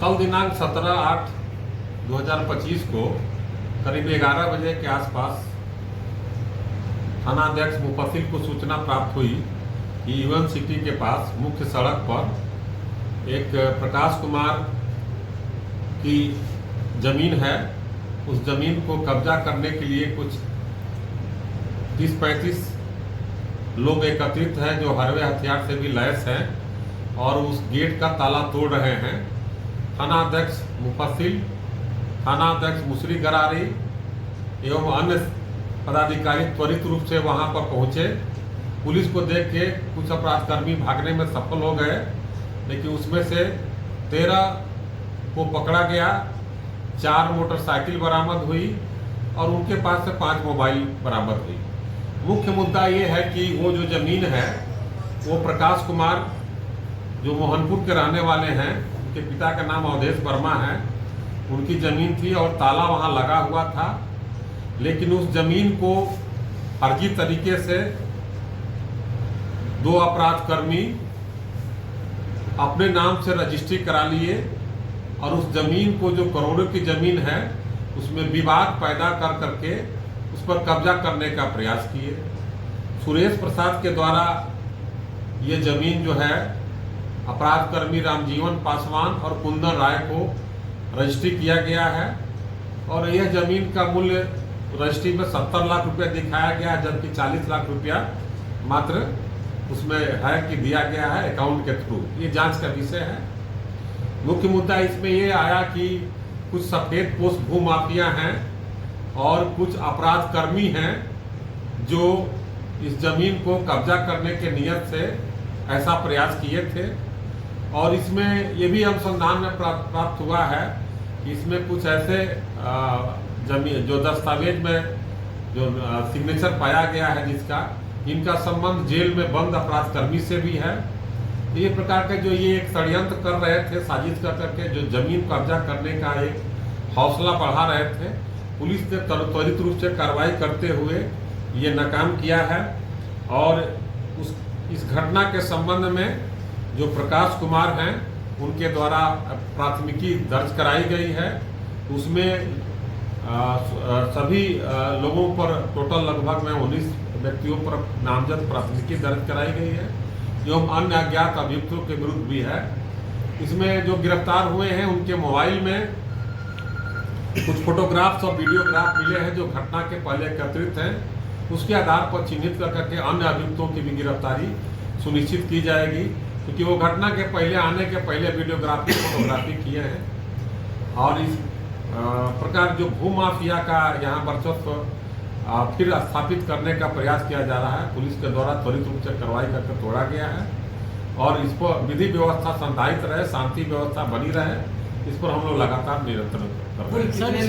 कल दिनांक 17/8/2025 को करीब 11 बजे के आसपास थानाध्यक्ष मुफस्सिल को सूचना प्राप्त हुई कि यूएन सिटी के पास मुख्य सड़क पर एक प्रकाश कुमार की जमीन है। उस जमीन को कब्जा करने के लिए कुछ 30-35 लोग एकत्रित हैं जो हरवे हथियार से भी लैस हैं और उस गेट का ताला तोड़ रहे हैं। थानाध्यक्ष मुफस्सिल, थानाध्यक्ष मुसरी गरारी एवं अन्य पदाधिकारी त्वरित रूप से वहां पर पहुंचे। पुलिस को देख के कुछ अपराधकर्मी भागने में सफल हो गए, लेकिन उसमें से 13 को पकड़ा गया, 4 मोटरसाइकिल बरामद हुई और उनके पास से 5 मोबाइल बरामद हुई। मुख्य मुद्दा ये है कि वो जो जमीन है वो प्रकाश कुमार जो मोहनपुर के रहने वाले हैं, उनके पिता का नाम अवधेश वर्मा है, उनकी ज़मीन थी और ताला वहाँ लगा हुआ था। लेकिन उस ज़मीन को फर्जी तरीके से 2 अपराधकर्मी अपने नाम से रजिस्ट्री करा लिए और उस ज़मीन को जो करोड़ों की ज़मीन है उसमें विवाद पैदा कर करके उस पर कब्जा करने का प्रयास किए। सुरेश प्रसाद के द्वारा ये ज़मीन जो है अपराधकर्मी रामजीवन पासवान और कुंदन राय को रजिस्ट्री किया गया है और यह ज़मीन का मूल्य रजिस्ट्री में 70 लाख रुपया दिखाया गया है, जबकि 40 लाख रुपया मात्र उसमें है कि दिया गया है अकाउंट के थ्रू। ये जांच का विषय है। मुख्य मुद्दा इसमें ये आया कि कुछ सफेद पोश भूमाफिया हैं और कुछ अपराधकर्मी हैं जो इस जमीन को कब्जा करने के नियत से ऐसा प्रयास किए थे। और इसमें ये भी अनुसंधान में प्राप्त हुआ है कि इसमें कुछ ऐसे जमीन जो दस्तावेज में जो सिग्नेचर पाया गया है जिसका इनका संबंध जेल में बंद अपराधकर्मी से भी है। ये प्रकार के जो ये एक षड्यंत्र कर रहे थे, साजिश कर करके जो जमीन कब्जा करने का एक हौसला बढ़ा रहे थे, पुलिस ने त्वरित रूप से कार्रवाई करते हुए ये नाकाम किया है। और इस घटना के संबंध में जो प्रकाश कुमार हैं उनके द्वारा प्राथमिकी दर्ज कराई गई है। उसमें सभी लोगों पर टोटल लगभग में 19 व्यक्तियों पर नामजद प्राथमिकी दर्ज कराई गई है एवं अन्य अज्ञात अभियुक्तों के विरुद्ध भी है। इसमें जो गिरफ्तार हुए हैं उनके मोबाइल में कुछ फोटोग्राफ्स और वीडियोग्राफ मिले हैं जो घटना के पहले एकत्रित हैं। उसके आधार पर चिन्हित करके अन्य अभियुक्तों की भी गिरफ्तारी सुनिश्चित की जाएगी, क्योंकि वो घटना के पहले आने के पहले वीडियोग्राफी फोटोग्राफी किए हैं। और इस प्रकार जो भूमाफिया का यहाँ वर्चस्व फिर स्थापित करने का प्रयास किया जा रहा है, पुलिस के द्वारा त्वरित रूप से कार्रवाई करके तोड़ा गया है और इस पर विधि व्यवस्था संधारित रहे, शांति व्यवस्था बनी रहे, इस पर हम लोग लगातार निरंतर कर रहे हैं।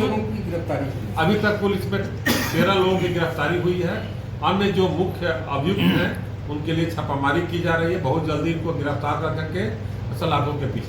अभी तक पुलिस में 13 लोगों की गिरफ्तारी हुई है। अन्य जो मुख्य अभियुक्त हैं उनके लिए छापामारी की जा रही है। बहुत जल्दी इनको गिरफ्तार कर करके सलाखों के पीछे